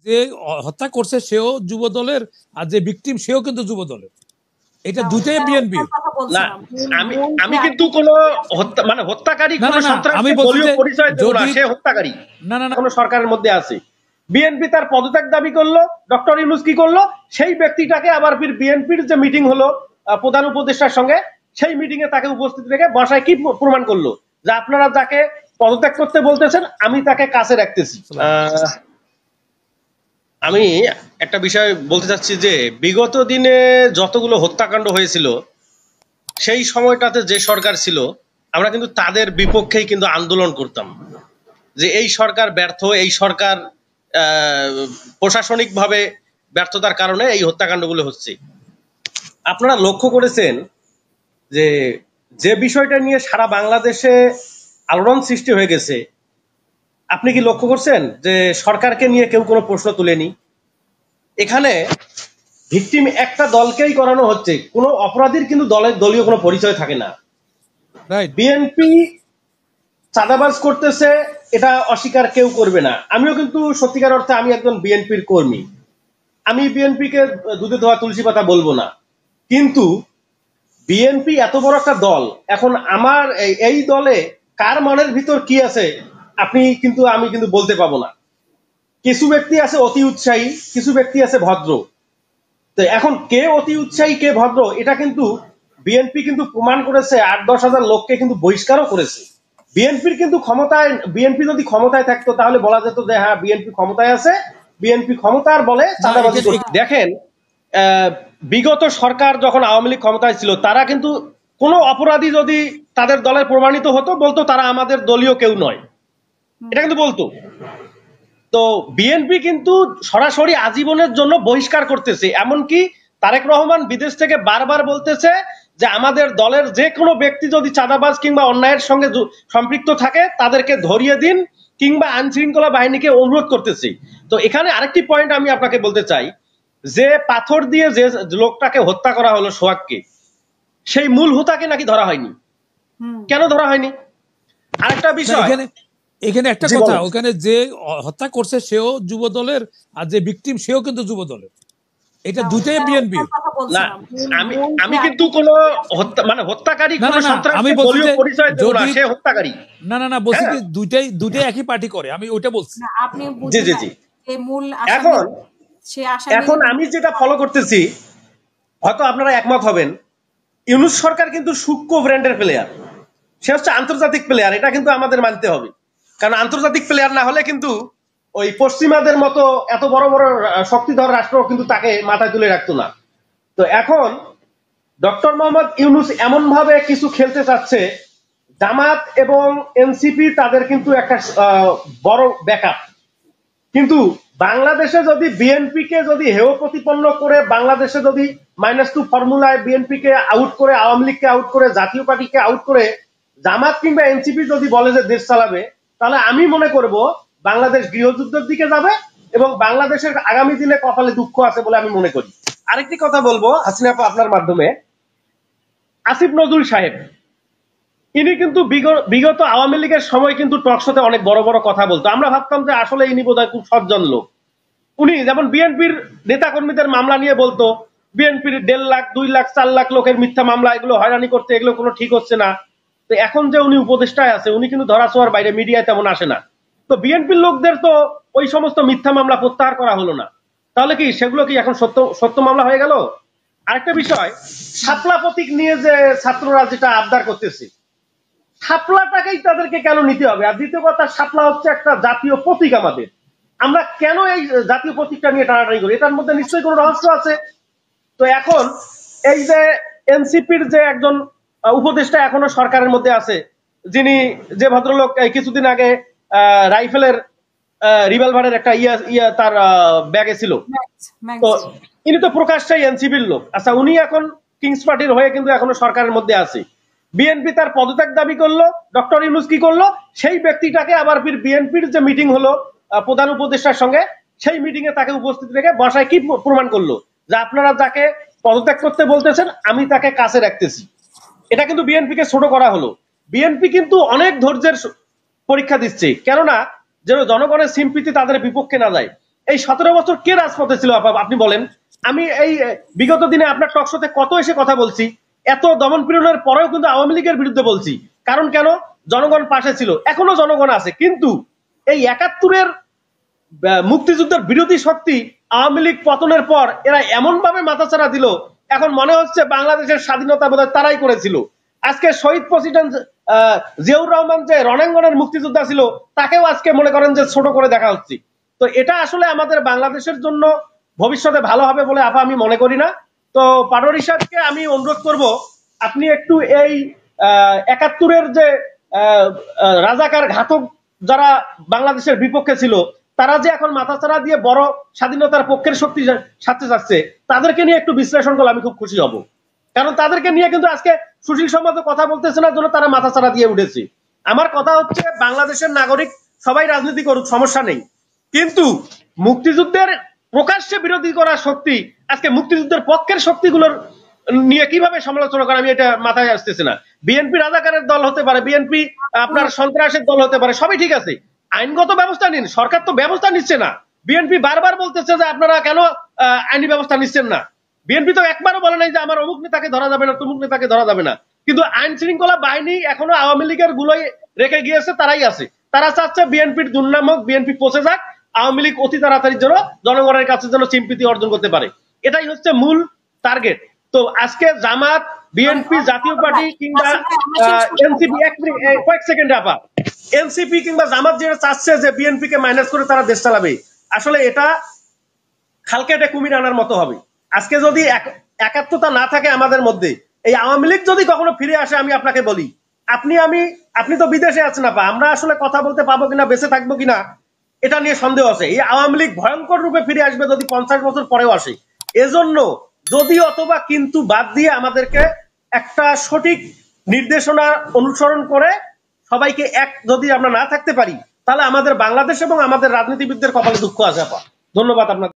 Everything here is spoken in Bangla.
যে হত্যা করছে সেও যুব দলের, আর যে ভিকটিম সেও কিন্তু যুব দলের। এটা দুইটাই বিএনপি না। আমি কিন্তু কোন মানে হত্যাকারী কোন সন্ত্রাসী দলীয় পরিচয় দেব না, সে হত্যাকারী না না কোন সরকারের মধ্যে আছে। বিএনপি তার পদত্যাগ দাবি করলো, ডক্টর ইউনূস কি করলো, সেই ব্যক্তিটাকে আবার ফির বিএনপির যে মিটিং হলো প্রধান উপদেষ্টার সঙ্গে, সেই মিটিং এ তাকে উপস্থিত রেখে বসায় কি প্রমাণ করলো যে আপনারা যাকে পদত্যাগ করতে বলতেছেন আমি তাকে কাছে রাখতেছি। আমি একটা বিষয় বলতে চাচ্ছি যে বিগত দিনে যতগুলো হত্যাকাণ্ড হয়েছিল সেই সময়টাতে যে সরকার ছিল আমরা কিন্তু তাদের বিপক্ষেই কিন্তু আন্দোলন করতাম যে এই সরকার ব্যর্থ, এই সরকার প্রশাসনিকভাবে ব্যর্থতার কারণে এই হত্যাকাণ্ডগুলো হচ্ছে। আপনারা লক্ষ্য করেছেন যে যে বিষয়টা নিয়ে সারা বাংলাদেশে আলোড়ন সৃষ্টি হয়ে গেছে, আপনি কি লক্ষ্য করছেন যে সরকারকে নিয়ে কেউ কোনো প্রশ্ন তুলেনি? এখানে ভিকটিম একটা দলকেই করানো হচ্ছে, কোনো অপরাধীর কিন্তু দলীয় কোনো পরিচয় থাকে না। বিএনপি চাঁদাবাজ করতেছে এটা অস্বীকার কেউ করবে না। আমিও কিন্তু সত্যিকার অর্থে আমি একজন বিএনপির কর্মী, আমি বিএনপিকে দুধে ধোয়া তুলসী পাতা বলবো না, কিন্তু বিএনপি এত বড় একটা দল, এখন আমার এই দলে কার মনের ভিতর কি আছে আমি কিন্তু বলতে পাবো না। কিছু ব্যক্তি আছে অতি উৎসাহী, কিছু ব্যক্তি আছে ভদ্র। তো এখন কে অতি উৎসাহী কে ভদ্র এটা কিন্তু বিএনপি কিন্তু প্রমাণ করেছে, ৮-১০ হাজার লোককে কিন্তু বহিষ্কারও করেছে। বিএনপির কিন্তু ক্ষমতায়, বিএনপি যদি ক্ষমতায় থাকতো তাহলে বলা যেত যে হ্যাঁ বিএনপি ক্ষমতায় আছে, বিএনপি ক্ষমতার বলে চাঁদাবাজি করছে। দেখেন বিগত সরকার যখন আওয়ামী লীগ ক্ষমতায় ছিল তারা কিন্তু কোনো অপরাধী যদি তাদের দলের প্রমাণিত হতো বলতো তারা আমাদের দলীয় কেউ নয়, এটা কিন্তু বলতো। তো বিএনপি কিন্তু সরাসরি আজীবনের জন্য বহিষ্কার করতেছে। এমনকি তারেক রহমান বিদেশ থেকে বারবার বলতেছে যে আমাদের দলের যে কোনো ব্যক্তি যদি চাঁদাবাজ কিংবা অন্যায়ের সঙ্গে সম্পৃক্ত থাকে তাদেরকে ধরিয়ে দিন, কিংবা আইন শৃঙ্খলা বাহিনীকে অনুরোধ করতেছি। তো এখানে আরেকটি পয়েন্ট আমি আপনাকে বলতে চাই, যে পাথর দিয়ে যে লোকটাকে হত্যা করা হলো সোহাগকে, সেই মূল হোতাকে নাকি ধরা হয়নি। কেন ধরা হয়নি? আরেকটা বিষয় এখানে একটা কথা, ওখানে যে হত্যা করছে সেও যুব দলের, আর যে ভিকটিম সেও কিন্তু যুব দলের। এটা দুইটাই বিএনপি। না। আমি কিন্তু কোন মানে হত্যাকারী কোন সন্ত্রাসী দলীয় পরিচয় দেব না, সে হত্যাকারী। না না না বলছি কি দুইটাই একই পার্টি করে, আমি ওইটা বলছি। আপনি জি জি জি। এখন আমি যেটা ফলো করতেছি, হয়তো আপনারা একমত হবেন, ইউনূস সরকার কিন্তু সূক্ষ্ম ব্র্যান্ডের প্লেয়ার, সে হচ্ছে আন্তর্জাতিক প্লেয়ার, এটা কিন্তু আমাদের মানতে হবে। কারণ আন্তর্জাতিক প্লেয়ার না হলে কিন্তু ওই পশ্চিমাদের মতো এত বড় বড় শক্তিধর রাষ্ট্র কিন্তু তাকে মাথায় তুলে রাখতো না। তো এখন ডক্টর মোহাম্মদ ইউনূস এমন ভাবে কিছু খেলতে চাচ্ছে, জামাত এবং এনসিপি তাদের কিন্তু একটা বড় ব্যাকআপ, কিন্তু বাংলাদেশে যদি বিএনপি কে যদি হেয় প্রতিপন্ন করে, বাংলাদেশে যদি -2 ফর্মুলায় বিএনপি কে আউট করে, আওয়ামী লীগকে আউট করে, জাতীয় পার্টিকে আউট করে জামাত কিংবা এনসিপি যদি বলে যে দেশ চালাবে, তাহলে আমি মনে করব বাংলাদেশ গৃহযুদ্ধের দিকে যাবে এবং বাংলাদেশের আগামী দিনে কপালে দুঃখ আছে বলে আমি মনে করি। আরেকটি কথা বলবো হাসিনা আপা আপনার মাধ্যমে, আসিফ নজরুল সাহেব ইনি কিন্তু বিগত আওয়ামী লীগের সময় কিন্তু টকশোতে অনেক বড় বড় কথা বলতো, আমরা ভাবতাম যে আসলে ইনি বোধহয় খুব সজ্জন লোক। উনি যেমন বিএনপির নেতা কর্মীদের মামলা নিয়ে বলতো, বিএনপির 1.5 লাখ 2 লাখ 4 লাখ লোকের মিথ্যা মামলা, এগুলো হয়রানি করতে, এগুলো কোনো ঠিক হচ্ছে না। তো এখন যে উনি উপদেষ্টায় আছে, উনি কিন্তু ধরাছোঁয়ার বাইরে, মিডিয়ায় তেমন আসে না। তো বিএনপির লোকদের তো ওই সমস্ত মিথ্যা মামলা প্রত্যাহার করা হলো না, তাহলে কি সেগুলো কি এখন সত্য মামলা হয়ে গেল? আরেকটা বিষয়, শাপলা প্রতীক নিয়ে যে ছাত্ররা যেটা আবদার করতেছে, শাপলাটাকেই তাদেরকে কেন নিতে হবে? আর দ্বিতীয় কথা, শাপলা হচ্ছে একটা জাতীয় প্রতীক আমাদের, আমরা কেন এই জাতীয় প্রতীকটা নিয়ে টানাটানি করি? এটার মধ্যে নিশ্চয়ই কোনো রহস্য আছে। তো এখন এই যে এনসিপির যে একজন উপদেষ্টা এখনো সরকারের মধ্যে আছে, যিনি যে ভদ্রলোক কিছুদিন আগে রাইফেলের রিভলভারের একটা ইয়া তার ব্যাগে ছিল, তো ইনি তো প্রকাশ্যেই এনসিপির লোক। আচ্ছা, উনি এখন কিংস পার্টির হয়ে কিন্তু এখনো সরকারের মধ্যে আছে। বিএনপি তার পদত্যাগ দাবি করলো, ডক্টর ইউনূস কি করলো, সেই ব্যক্তিটাকে আবার বিএনপির যে মিটিং হলো প্রধান উপদেষ্টার সঙ্গে, সেই মিটিং এ তাকে উপস্থিত রেখে বসায় কি প্রমাণ করলো যে আপনারা যাকে পদত্যাগ করতে বলতেছেন আমি তাকে কাছে রাখতেছি। এটা কিন্তু বিএনপি কে ছোট করা হলো। বিএনপি কিন্তু অনেক ধৈর্যের পরীক্ষা দিচ্ছে, কেননা যেন জনগণের সিম্পিতি তাদের বিপক্ষে না যায়। এই 17 বছর কে রাজপথে ছিল আপনি বলেন। আমি এই বিগত দিনে আপনার টকশোতে কত এসে কথা বলছি, এত দমন পীড়নের পরেও কিন্তু আওয়ামী লীগের বিরুদ্ধে বলছি। কারণ কেন? জনগণ পাশে ছিল, এখনো জনগণ আছে। কিন্তু এই 71-এর মুক্তিযুদ্ধের বিরোধী শক্তি আওয়ামী লীগ পতনের পর এরা এমন ভাবে মাথাচাড়া দিল, এখন মনে হচ্ছে বাংলাদেশের স্বাধীনতা বোধহয় তারাই করেছিল। আজকে শহীদ প্রেসিডেন্ট জিয়াউর রহমান যে রণাঙ্গনের মুক্তিযোদ্ধা ছিল, তাকেও আজকে মনে করেন যে ছোট করে দেখা হচ্ছে। তো এটা আসলে আমাদের বাংলাদেশের জন্য ভবিষ্যতে ভালো হবে বলে আমি মনে করি না। তো পাটোয়ারী সাহেবকে আমি অনুরোধ করব, আপনি একটু এই 71-এর যে রাজাকার ঘাতক যারা বাংলাদেশের বিপক্ষে ছিল, তারা যে এখন মাথাচাড়া দিয়ে বড় স্বাধীনতার পক্ষের শক্তি সাথে যাচ্ছে, তাদেরকে নিয়ে একটু বিশ্লেষণ করলে আমি খুব খুশি হব। কারণ তাদেরকে নিয়ে কিন্তু আজকে সুশীল সমাজ কথা বলতেছে না, জন্য তারা মাথাচাড়া দিয়ে উঠেছে। আমার কথা হচ্ছে, বাংলাদেশের নাগরিক সবাই রাজনীতি করুক, সমস্যা নেই, কিন্তু মুক্তিযুদ্ধের প্রকাশ্যে বিরোধী করার শক্তি আজকে মুক্তিযুদ্ধের পক্ষের শক্তিগুলোর নিয়ে কিভাবে সমালোচনা করে, আমি এটা মাথায় আসতেছে না। বিএনপি রাজাকারের দল হতে পারে, বিএনপি আপনার সন্ত্রাসের দল হতে পারে, সবই ঠিক আছে, আইনগত ব্যবস্থা নিন। সরকার তো ব্যবস্থা নিচ্ছে না। বিএনপি বারবার বলতেছে যে আপনারা কেন আইনি ব্যবস্থা নিচ্ছেন না। বিএনপি তো একবারও বলে নাই যে আমার অমুক নেতাকে ধরা যাবে না, তমুক নেতাকে ধরা যাবে না। কিন্তু আইন শৃঙ্খলা বাহিনী এখনো আওয়ামী লীগের গুলোই রেখে গিয়েছে, তারাই আছে। তারা চাচ্ছে বিএনপির দুর্নামক, বিএনপি পচে যাক, আওয়ামী লীগ অতি তাড়াতাড়ি যেন জনগণের কাছে যেন সিম্পিতি অর্জন করতে পারে। এটাই হচ্ছে মূল টার্গেট। তো আজকে জামাত, বিএনপি, জাতীয় পার্টি কিংবা এনসিপি, কয়েক সেকেন্ড আপা, এনসিপি কিংবা জামাত যেটা চাচ্ছে যে বিএনপি কে মাইনাস করে তারা দেশ চালাবে, আসলে এটা খালকেটে কুমির আনার মতো হবে। আজকে যদি একাত্মতা না থাকে আমাদের মধ্যে, এই আওয়ামী লীগ যদি কখনো ফিরে আসে, আমি আপনাকে বলি, আপনি তো বিদেশে আছেন আপা, আমরা আসলে কথা বলতে পাবো কিনা, বেঁচে থাকবো কিনা, এটা নিয়ে সন্দেহ আছে। এই আওয়ামী লীগ ভয়ঙ্কর রূপে ফিরে আসবে যদি 50 বছর পরেও আসে। এজন্য যদি অথবা কিন্তু বাদ দিয়ে আমাদেরকে একটা সঠিক নির্দেশনা অনুসরণ করে সবাইকে এক যদি আমরা না থাকতে পারি, তাহলে আমাদের বাংলাদেশ এবং আমাদের রাজনীতিবিদদের কপালে দুঃখ আছে আপা। ধন্যবাদ আপনাকে।